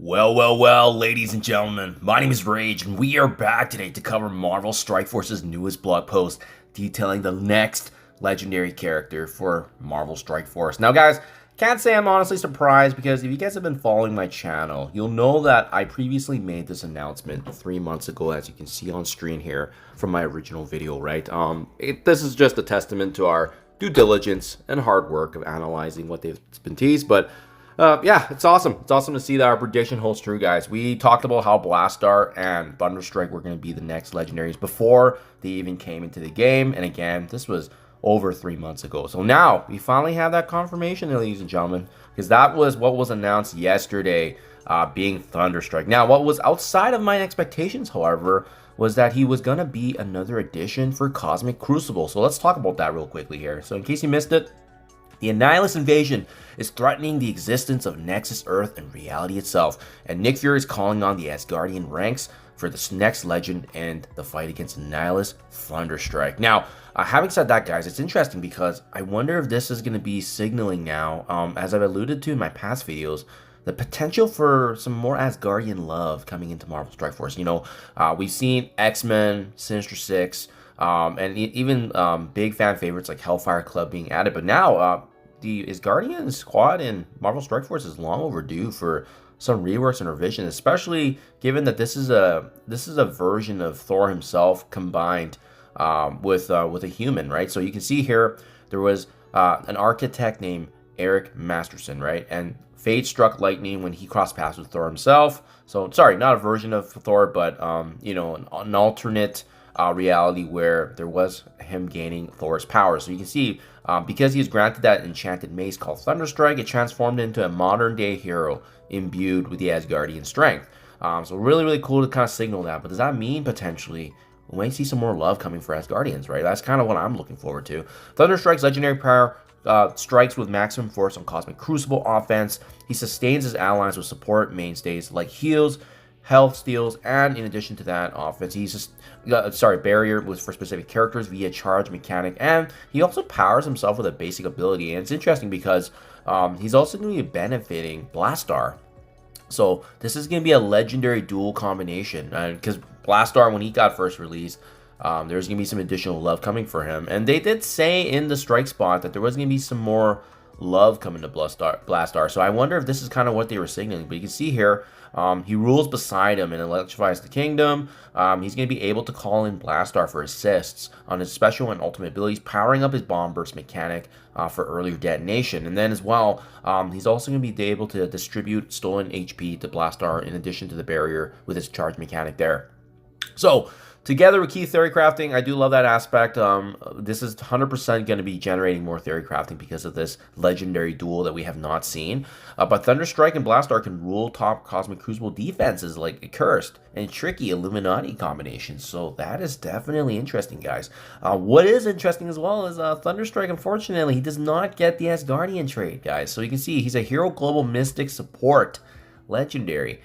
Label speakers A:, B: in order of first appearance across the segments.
A: Well, ladies and gentlemen, my name is Rayge, and we are back today to cover Marvel Strike Force's newest blog post detailing the next legendary character for Marvel Strike Force. Now, guys, can't say I'm honestly surprised, because if you guys have been following my channel, you'll know that I previously made this announcement 3 months ago, as you can see on screen here from my original video, right? This is just a testament to our due diligence and hard work of analyzing what they've been teased, but yeah, it's awesome. It's awesome to see that our prediction holds true, guys. We talked about how Blastaar and Thunderstrike were going to be the next legendaries before they even came into the game. And again, this was over 3 months ago. So now we finally have that confirmation, ladies and gentlemen, because that was what was announced yesterday, being Thunderstrike. Now, what was outside of my expectations, however, was that he was going to be another addition for Cosmic Crucible. So let's talk about that real quickly here. So in case you missed it, the Annihilus invasion is threatening the existence of Nexus Earth and reality itself, and Nick Fury is calling on the Asgardian ranks for this next legend and the fight against Annihilus, Thunderstrike. Now, having said that, guys, it's interesting because I wonder if this is going to be signaling now, as I've alluded to in my past videos, the potential for some more Asgardian love coming into Marvel Strike Force. You know, we've seen X-Men, Sinister Six, and even big fan favorites like Hellfire Club being added. But now, the Asgardian squad in Marvel Strike Force is long overdue for some reworks and revisions, especially given that this is a version of Thor himself combined with a human, right? So you can see here there was an architect named Eric Masterson, right? And Fate struck lightning when he crossed paths with Thor himself. So sorry, not a version of Thor, but you know, an alternate reality where there was him gaining Thor's power. So you can see, because he was granted that enchanted mace called Thunderstrike, it transformed into a modern-day hero imbued with the Asgardian strength. So really cool to kind of signal that. But does that mean potentially we might see some more love coming for Asgardians, right? That's kind of what I'm looking forward to. Thunderstrike's legendary power strikes with maximum force on Cosmic Crucible offense. He sustains his allies with support mainstays like heals, health steals, and in addition to that, offense, he's just barrier was for specific characters via charge mechanic, and he also powers himself with a basic ability. And it's interesting because he's also going to be benefiting Blastaar. So this is going to be a legendary dual combination, because Blastaar, when he got first released, there's going to be some additional love coming for him, and they did say in the strike spot that there was going to be some more love coming to Blastaar. So I wonder if this is kind of what they were signaling. But you can see here, he rules beside him and electrifies the kingdom. He's going to be able to call in Blastaar for assists on his special and ultimate abilities, powering up his bomb burst mechanic for earlier detonation. And then as well, he's also going to be able to distribute stolen HP to Blastaar in addition to the barrier with his charge mechanic there. So together with key theory crafting, I do love that aspect. This is 100% going to be generating more theory crafting because of this legendary duel that we have not seen. But Thunderstrike and Blastaar can rule top Cosmic Crucible defenses like Accursed and tricky Illuminati combinations. So that is definitely interesting, guys. What is interesting as well is Thunderstrike, unfortunately, he does not get the Asgardian trait, guys. So you can see he's a Hero Global Mystic support legendary.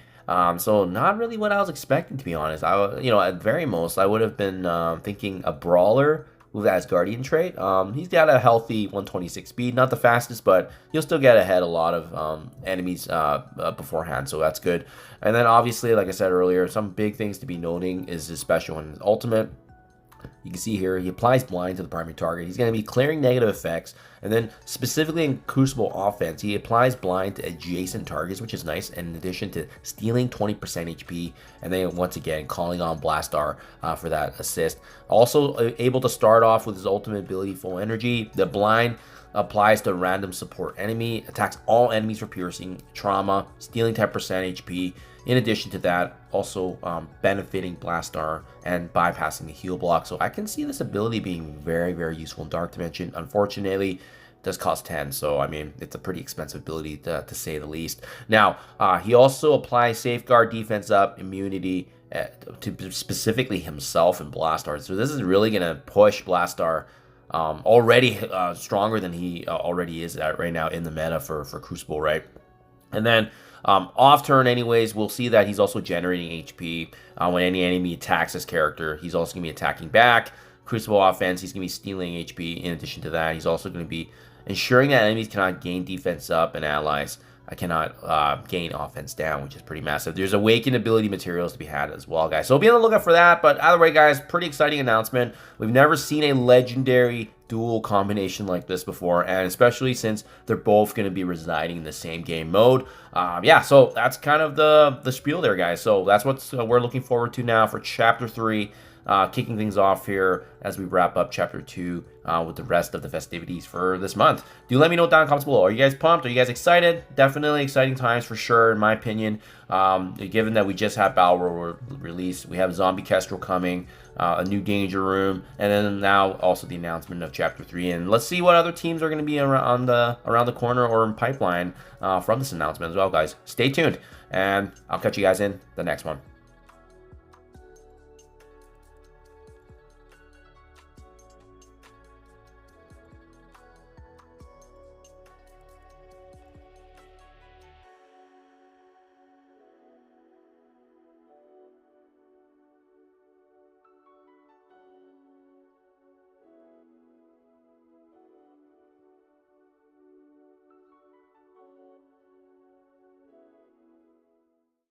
A: So not really what I was expecting, to be honest. At very most, I would have been thinking a brawler with Asgardian trait. He's got a healthy 126 speed, not the fastest, but he'll still get ahead a lot of enemies beforehand, so that's good. And then obviously, like I said earlier, some big things to be noting is his special and his ultimate. You can see here, he applies blind to the primary target. He's going to be clearing negative effects. And then specifically in Crucible offense, he applies blind to adjacent targets, which is nice. And in addition to stealing 20% HP, and then once again, calling on Blastaar for that assist. Also able to start off with his ultimate ability, Full Energy. The blind applies to random support enemy, attacks all enemies for piercing, trauma, stealing 10% HP. In addition to that, also benefiting Blastaar and bypassing the heal block. So I can see this ability being very useful in Dark Dimension. Unfortunately, it does cost 10, so I mean, it's a pretty expensive ability to say the least. Now, he also applies Safeguard, Defense Up, Immunity to specifically himself and Blastaar. So this is really going to push Blastaar already stronger than he already is at right now in the meta for Crucible, right? And then off turn anyways, we'll see that he's also generating HP when any enemy attacks his character. He's also going to be attacking back. Crucible offense, he's going to be stealing HP. In addition to that, he's also going to be ensuring that enemies cannot gain defense up and allies I cannot gain offense down, which is pretty massive. There's awakened ability materials to be had as well, guys. So be on the lookout for that. But either way, guys, pretty exciting announcement. We've never seen a legendary dual combination like this before, and especially since they're both going to be residing in the same game mode. Yeah, so that's kind of the spiel there, guys. So that's what we're looking forward to now for Chapter 3. Kicking things off here as we wrap up Chapter 2 with the rest of the festivities for this month. Do let me know down in the comments below. Are you guys pumped? Are you guys excited? Definitely exciting times for sure, in my opinion. Given that we just had Battle Royale released, we have Zombie Kestrel coming, a new Danger Room, and then now also the announcement of Chapter 3. And let's see what other teams are going to be around the corner or in pipeline from this announcement as well, guys. Stay tuned, and I'll catch you guys in the next one.